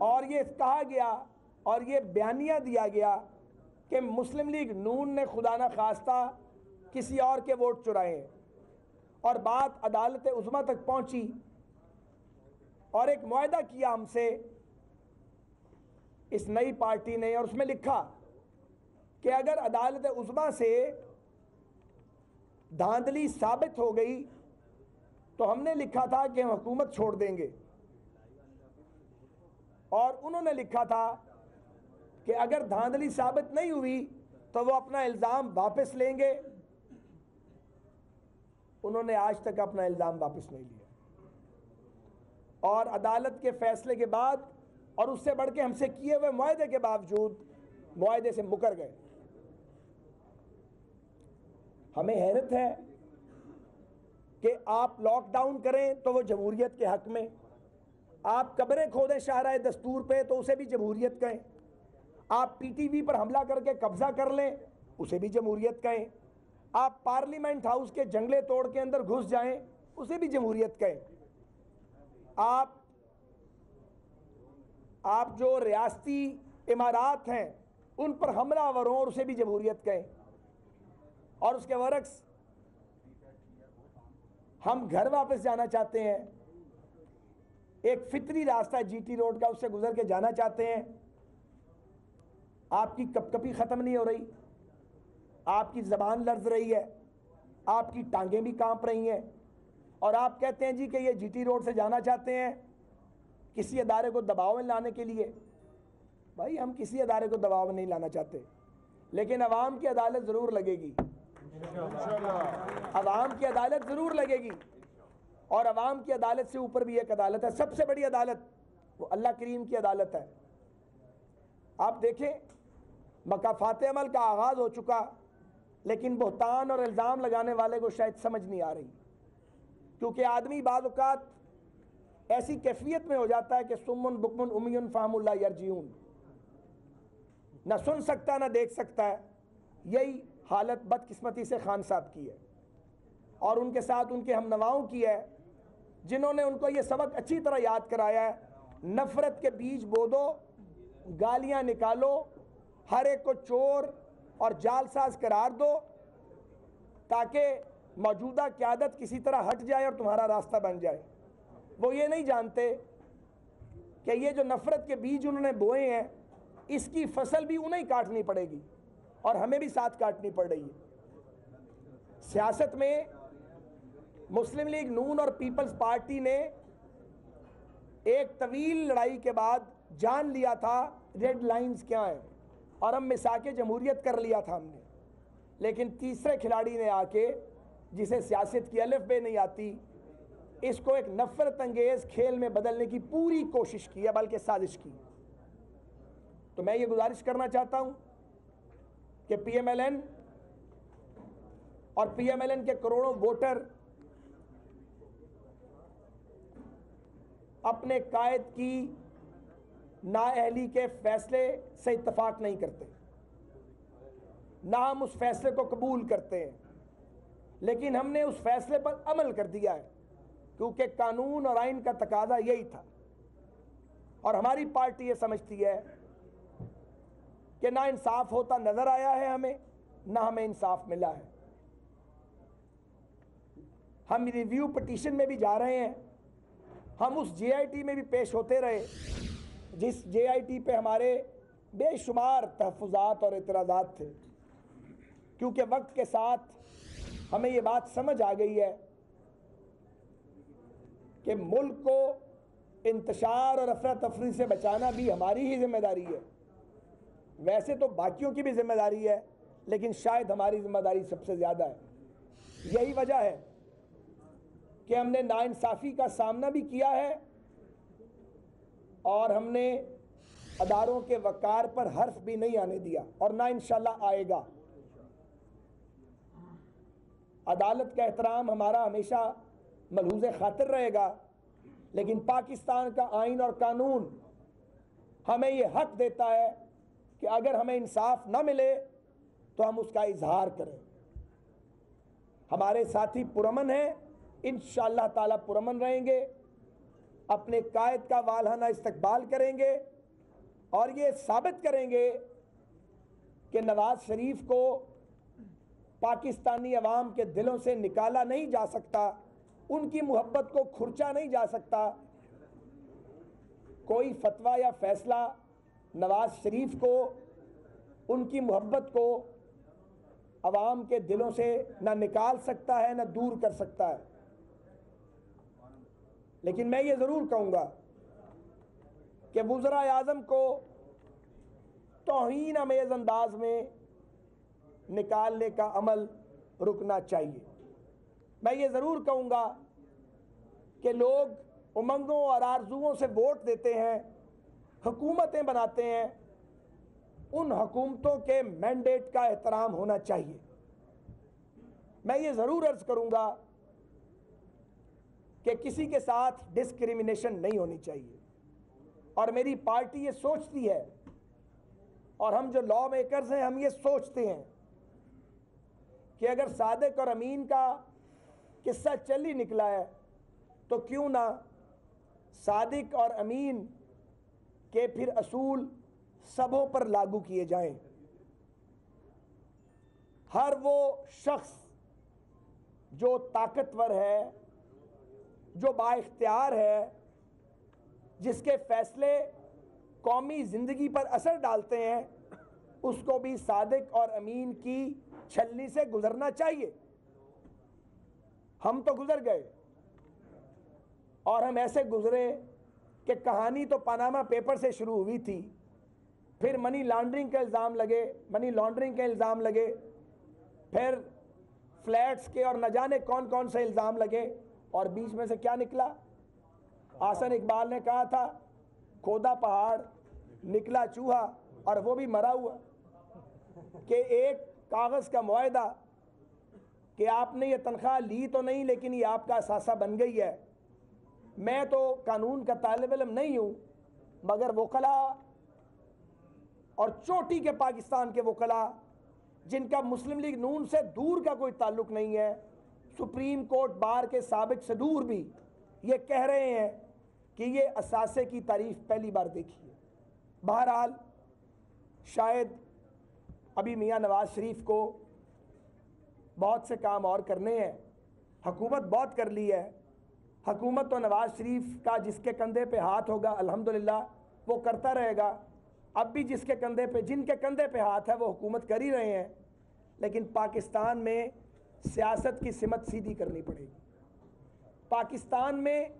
और ये कहा गया और ये बयानिया दिया गया कि मुस्लिम लीग नून ने खुदा न खास्ता किसी और के वोट चुराए हैं, और बात अदालत उज़्मा तक पहुंची और एक मुआहदा किया हमसे इस नई पार्टी ने, और उसमें लिखा कि अगर अदालत उज़्मा से धांधली साबित हो गई तो हमने लिखा था कि हम हुकूमत छोड़ देंगे, और उन्होंने लिखा था कि अगर धांधली साबित नहीं हुई तो वो अपना इल्ज़ाम वापस लेंगे। उन्होंने आज तक अपना इल्ज़ाम वापस नहीं लिया, और अदालत के फैसले के बाद और उससे बढ़ के हमसे किए हुए मुआहदे के बावजूद मुआहदे से मुकर गए। हमें हैरत है कि आप लॉकडाउन करें तो वो जमहूरियत के हक में, आप कब्रें खोदें शाहराह दस्तूर पे तो उसे भी जमहूरियत कहें, आप पीटीवी पर हमला करके कब्जा कर लें उसे भी जमहूरियत कहें, आप पार्लियामेंट हाउस के जंगले तोड़ के अंदर घुस जाएं उसे भी जमहूरियत कहें, आप जो रियासती इमारात हैं उन पर हमलावर हों और उसे भी जमहूरियत कहें, और उसके बरक्स हम घर वापस जाना चाहते हैं, एक फितरी रास्ता है जीटी रोड का, उससे गुजर के जाना चाहते हैं, आपकी कपकपी ख़त्म नहीं हो रही, आपकी ज़बान लर्ज रही है, आपकी टांगें भी कांप रही हैं, और आप कहते हैं जी कि ये जीटी रोड से जाना चाहते हैं किसी अदारे को दबाव में लाने के लिए। भाई हम किसी अदारे को दबाव में नहीं लाना चाहते, लेकिन अवाम की अदालत ज़रूर लगेगी, अवाम की अदालत ज़रूर लगेगी, और अवाम की अदालत से ऊपर भी एक अदालत है, सबसे बड़ी अदालत, वो अल्लाह करीम की अदालत है। आप देखें मकाफ़ात अमल का आगाज़ हो चुका, लेकिन बहतान और इल्ज़ाम लगाने वाले को शायद समझ नहीं आ रही, क्योंकि आदमी बाज़ औक़ात ऐसी कैफियत में हो जाता है कि सुम्मुन बुकमुन उम्मियुन फ़हमुन ला यरजिऊन, ना सुन सकता ना देख सकता है। यही हालत बदकिस्मती से खान साहब की है, और उनके साथ उनके हमनवाओं की है, जिन्होंने उनको ये सबक अच्छी तरह याद कराया है, नफ़रत के बीज बो दो, गालियाँ निकालो, हर एक को चोर और जालसाज करार दो, ताकि मौजूदा क़यादत किसी तरह हट जाए और तुम्हारा रास्ता बन जाए। वो ये नहीं जानते कि ये जो नफ़रत के बीज उन्होंने बोए हैं इसकी फसल भी उन्हें ही काटनी पड़ेगी, और हमें भी साथ काटनी पड़ रही है। सियासत में मुस्लिम लीग नून और पीपल्स पार्टी ने एक तवील लड़ाई के बाद जान लिया था रेड लाइंस क्या हैं, और हम मिसाके जमहूरियत कर लिया था हमने, लेकिन तीसरे खिलाड़ी ने आके, जिसे सियासत की अलफ बे नहीं आती, इसको एक नफ़रत अंगेज़ खेल में बदलने की पूरी कोशिश की है, बल्कि साजिश की। तो मैं ये गुजारिश करना चाहता हूँ कि पीएमएलएन और पीएमएलएन के करोड़ों वोटर अपने कायद की नाअहली के फैसले से इत्तफाक नहीं करते, ना हम उस फैसले को कबूल करते हैं, लेकिन हमने उस फैसले पर अमल कर दिया है, क्योंकि कानून और आइन का तकाजा यही था। और हमारी पार्टी ये समझती है कि ना इंसाफ होता नजर आया है हमें, ना हमें इंसाफ मिला है। हम रिव्यू पिटीशन में भी जा रहे हैं, हम उस जेआईटी में भी पेश होते रहे जिस जेआईटी पे हमारे बेशुमार तहफ़्फ़ुज़ात और एतराज़ात थे, क्योंकि वक्त के साथ हमें ये बात समझ आ गई है कि मुल्क को इंतशार और अफरा तफरी से बचाना भी हमारी ही जिम्मेदारी है। वैसे तो बाकियों की भी जिम्मेदारी है, लेकिन शायद हमारी जिम्मेदारी सबसे ज़्यादा है। यही वजह है कि हमने नाइंसाफ़ी का सामना भी किया है, और हमने अदारों के वक़ार पर हर्फ भी नहीं आने दिया, और ना इंशाल्लाह आएगा। अदालत का एहतराम हमारा हमेशा मलहूज़ खातिर रहेगा, लेकिन पाकिस्तान का आइन और कानून हमें ये हक देता है कि अगर हमें इंसाफ न मिले तो हम उसका इजहार करें। हमारे साथी पुरअमन हैं, इंशाअल्लाह ताला पुरअमन रहेंगे, अपने कायद का वालहाना इस्तकबाल करेंगे और ये साबित करेंगे कि नवाज शरीफ को पाकिस्तानी अवाम के दिलों से निकाला नहीं जा सकता, उनकी मोहब्बत को खुरचा नहीं जा सकता। कोई फतवा या फैसला नवाज शरीफ को, उनकी मोहब्बत को अवाम के दिलों से ना निकाल सकता है ना दूर कर सकता है। लेकिन मैं ये ज़रूर कहूँगा कि वज़ीर आज़म को तौहीन अमेज़ अंदाज में निकालने का अमल रुकना चाहिए। मैं ये ज़रूर कहूँगा कि लोग उमंगों और आरजुओं से वोट देते हैं, हुकूमतें बनाते हैं, उन हुकूमतों के मैंडेट का एहतराम होना चाहिए। मैं ये ज़रूर अर्ज़ करूँगा कि किसी के साथ डिस्क्रिमिनेशन नहीं होनी चाहिए और मेरी पार्टी ये सोचती है और हम जो लॉ मेकर्स हैं हम ये सोचते हैं कि अगर सादिक और अमीन का किस्सा चल ही निकला है तो क्यों ना सादिक और अमीन के फिर असूल सबों पर लागू किए जाएं। हर वो शख्स जो ताकतवर है, जो बाइख्तियार है, जिसके फैसले कौमी ज़िंदगी पर असर डालते हैं, उसको भी सादिक और अमीन की छलनी से गुजरना चाहिए। हम तो गुजर गए और हम ऐसे गुजरे कि कहानी तो पनामा पेपर से शुरू हुई थी, फिर मनी लॉन्ड्रिंग के इल्ज़ाम लगे, फिर फ्लैट्स के और न जाने कौन कौन से इल्ज़ाम लगे और बीच में से क्या निकला। आसन इकबाल ने कहा था, खोदा पहाड़ निकला चूहा, और वो भी मरा हुआ। कि एक कागज़ का मुआहदा कि आपने ये तनख्वाह ली तो नहीं लेकिन ये आपका असासा बन गई है। मैं तो कानून का तालिब इल्म नहीं हूँ, मगर वकला और चोटी के पाकिस्तान के वकला जिनका मुस्लिम लीग नून से दूर का कोई ताल्लुक़ नहीं है, सुप्रीम कोर्ट बार के साबिक सदूर भी ये कह रहे हैं कि ये असासे की तारीफ पहली बार देखी है। बहरहाल शायद अभी मियाँ नवाज शरीफ को बहुत से काम और करने हैं। हुकूमत बहुत कर ली है, हुकूमत तो नवाज शरीफ का जिसके कंधे पे हाथ होगा अल्हम्दुलिल्लाह वो करता रहेगा। अब भी जिनके कंधे पे हाथ है वो हुकूमत कर ही रहे हैं, लेकिन पाकिस्तान में सियासत की सिमत सीधी करनी पड़ेगी। पाकिस्तान में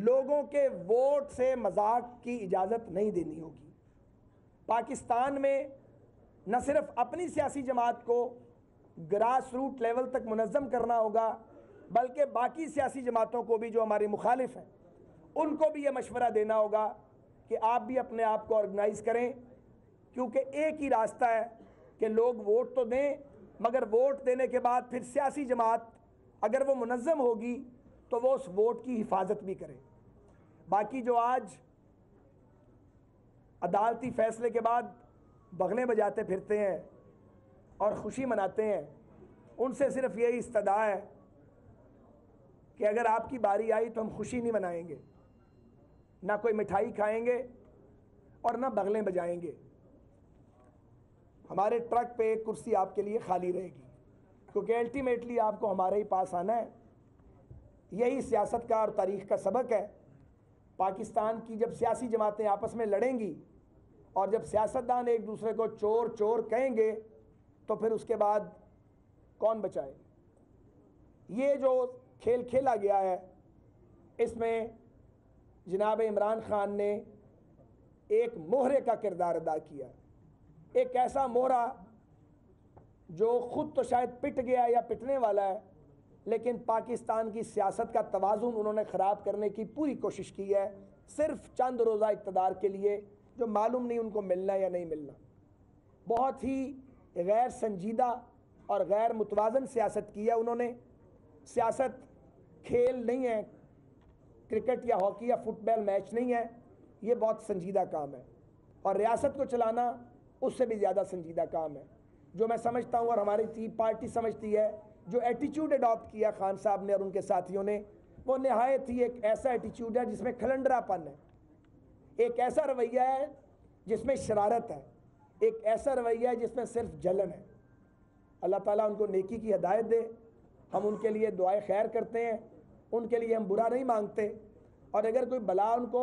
लोगों के वोट से मजाक की इजाज़त नहीं देनी होगी। पाकिस्तान में न सिर्फ अपनी सियासी जमात को ग्रास रूट लेवल तक मुनज़्ज़म करना होगा, बल्कि बाकी सियासी जमातों को भी जो हमारे मुखालिफ हैं उनको भी ये मशवरा देना होगा कि आप भी अपने आप को ऑर्गेनाइज़ करें, क्योंकि एक ही रास्ता है कि लोग वोट तो दें, मगर वोट देने के बाद फिर सियासी जमात अगर वो मुनज़्ज़म होगी तो वो उस वोट की हिफाजत भी करे। बाकी जो आज अदालती फ़ैसले के बाद बगलें बजाते फिरते हैं और ख़ुशी मनाते हैं, उनसे सिर्फ यही इस्तदा है कि अगर आपकी बारी आई तो हम खुशी नहीं मनाएंगे, ना कोई मिठाई खाएंगे और ना बगलें बजाएंगे। हमारे ट्रक पे एक कुर्सी आपके लिए खाली रहेगी, क्योंकि अल्टीमेटली आपको हमारे ही पास आना है। यही सियासत का और तारीख़ का सबक है। पाकिस्तान की जब सियासी जमातें आपस में लड़ेंगी और जब सियासतदान एक दूसरे को चोर चोर कहेंगे तो फिर उसके बाद कौन बचाए। ये जो खेल खेला गया है इसमें जनाब इमरान खान ने एक मोहरे का किरदार अदा किया, एक ऐसा मोहरा जो ख़ुद तो शायद पिट गया या पिटने वाला है, लेकिन पाकिस्तान की सियासत का तवाज़ुन उन्होंने ख़राब करने की पूरी कोशिश की है, सिर्फ चंद रोज़ा इक़्तिदार के लिए, जो मालूम नहीं उनको मिलना या नहीं मिलना। बहुत ही गैर संजीदा और गैर मुतवाज़न सियासत की है उन्होंने। सियासत खेल नहीं है, क्रिकेट या हॉकी या फुटबॉल मैच नहीं है, ये बहुत संजीदा काम है और रियासत को चलाना उससे भी ज़्यादा संजीदा काम है। जो मैं समझता हूँ और हमारी पार्टी समझती है, जो एटीट्यूड अडॉप्ट किया खान साहब ने और उनके साथियों ने, वो नहायत ही एक ऐसा एटीट्यूड है जिसमें खलंडरापन है, एक ऐसा रवैया है जिसमें शरारत है, एक ऐसा रवैया है जिसमें सिर्फ जलन है। अल्लाह ताला उनको नेकी की हिदायत दे। हम उनके लिए दुआए खैर करते हैं, उनके लिए हम बुरा नहीं मांगते, और अगर कोई बला उनको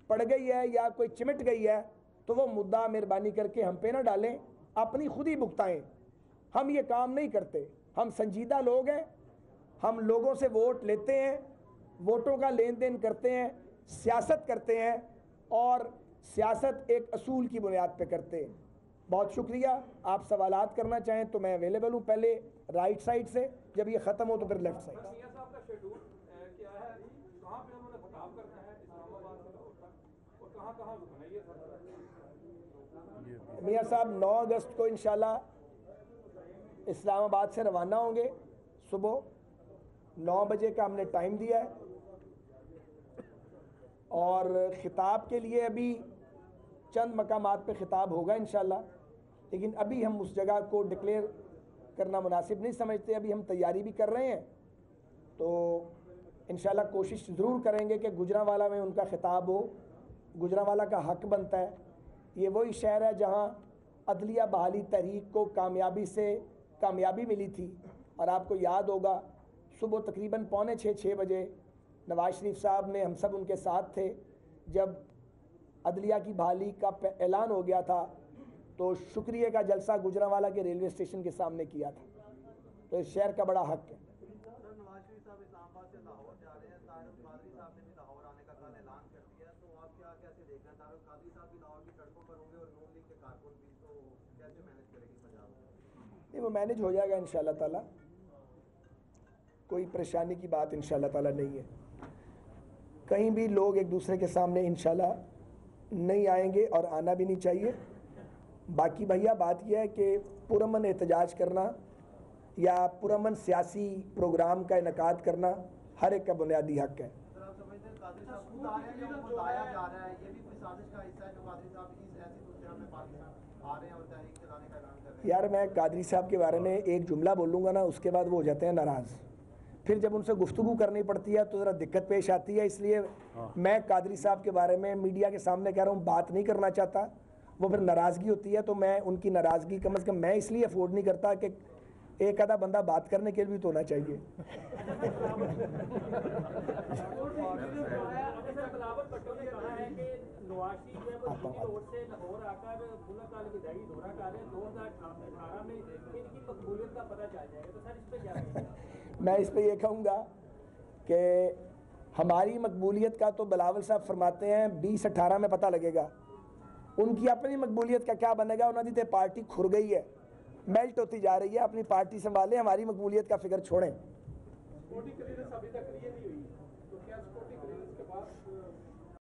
पड़ गई है या कोई चिमट गई है तो वो मुद्दा मेहरबानी करके हम पे ना डालें, अपनी खुद ही भुगताएं। हम ये काम नहीं करते, हम संजीदा लोग हैं, हम लोगों से वोट लेते हैं, वोटों का लेन देन करते हैं, सियासत करते हैं, और सियासत एक असूल की बुनियाद पे करते हैं। बहुत शुक्रिया। आप सवालात करना चाहें तो मैं अवेलेबल हूँ, पहले राइट साइड से, जब ये ख़त्म हो तो फिर लेफ्ट साइड से। मियाँ साहब 9 अगस्त को इंशाल्लाह इस्लामाबाद से रवाना होंगे। सुबह 9 बजे का हमने टाइम दिया है, और ख़िताब के लिए अभी चंद मकामात पे ख़िताब होगा इंशाल्लाह, लेकिन अभी हम उस जगह को डिक्लेयर करना मुनासिब नहीं समझते। अभी हम तैयारी भी कर रहे हैं, तो इंशाल्लाह कोशिश ज़रूर करेंगे कि गुजरांवाला में उनका ख़िताब हो। गुजरांवाला का हक़ बनता है, ये वही शहर है जहाँ अदलिया बहाली तहरीक को कामयाबी मिली थी। और आपको याद होगा सुबह तकरीबन 5:45-6 बजे नवाज शरीफ साहब ने, हम सब उनके साथ थे, जब अदलिया की बहाली का ऐलान हो गया था तो शुक्रिया का जलसा गुजरांवाला के रेलवे स्टेशन के सामने किया था। तो इस शहर का बड़ा हक़ है। नवाज शरीफ साहब इस्लामाबाद से लाहौर जा रहे हैं, तारिक कादरी साहब ने भी लाहौर आने का कल ऐलान कर दिया, तो आप कैसे देख रहे हैं? तारिक कादरी साहब भी लाहौर की सड़कों पर होंगे और नून लीग के कारकुन भी, तो कैसे मैनेज करेगी पंजाब? नहीं, वो मैनेज हो जाएगा इंशाल्लाह ताला, कोई परेशानी की बात इंशाल्लाह ताला नहीं है। कहीं भी लोग एक दूसरे के सामने इंशाल्लाह नहीं आएंगे और आना भी नहीं चाहिए। बाकी भैया बात यह है कि पुरअमन एहतजाज करना या पुरअमन सियासी प्रोग्राम का इनकाद करना हर एक का बुनियादी हक़ है। सर, आप समझते हैं कादरी साहब खुद आ रहे हैं या उनको बताया जा रहा है, ये भी कोई साजिश का हिस्सा है जो कादरी साहब इस ऐसी सूरत में पाकिस्तान आ रहे हैं और तहरीक चलाने का ऐलान कर रहे हैं? यार, मैं कादरी साहब के बारे में एक जुमला बोलूँगा ना, उसके बाद वो हो जाते हैं नाराज़। फिर जब उनसे गुफ्तगू करनी पड़ती है तो ज़रा दिक्कत पेश आती है। इसलिए मैं कादरी साहब के बारे में मीडिया के सामने कह रहा हूँ, बात नहीं करना चाहता। वो फिर नाराज़गी होती है, तो मैं उनकी नाराज़गी कम से कम मैं इसलिए अफोर्ड नहीं करता कि एक आधा बंदा बात करने के लिए भी तो होना चाहिए। मैं इस पे ये कहूँगा कि हमारी मकबूलियत का तो बिलावल साहब फरमाते हैं 2018 में पता लगेगा, उनकी अपनी मकबूलियत का क्या बनेगा। उन्होंने तो पार्टी खुर गई है, मेल्ट होती जा रही है, अपनी पार्टी संभालें, हमारी मकबूलियत का फिक्र छोड़ें।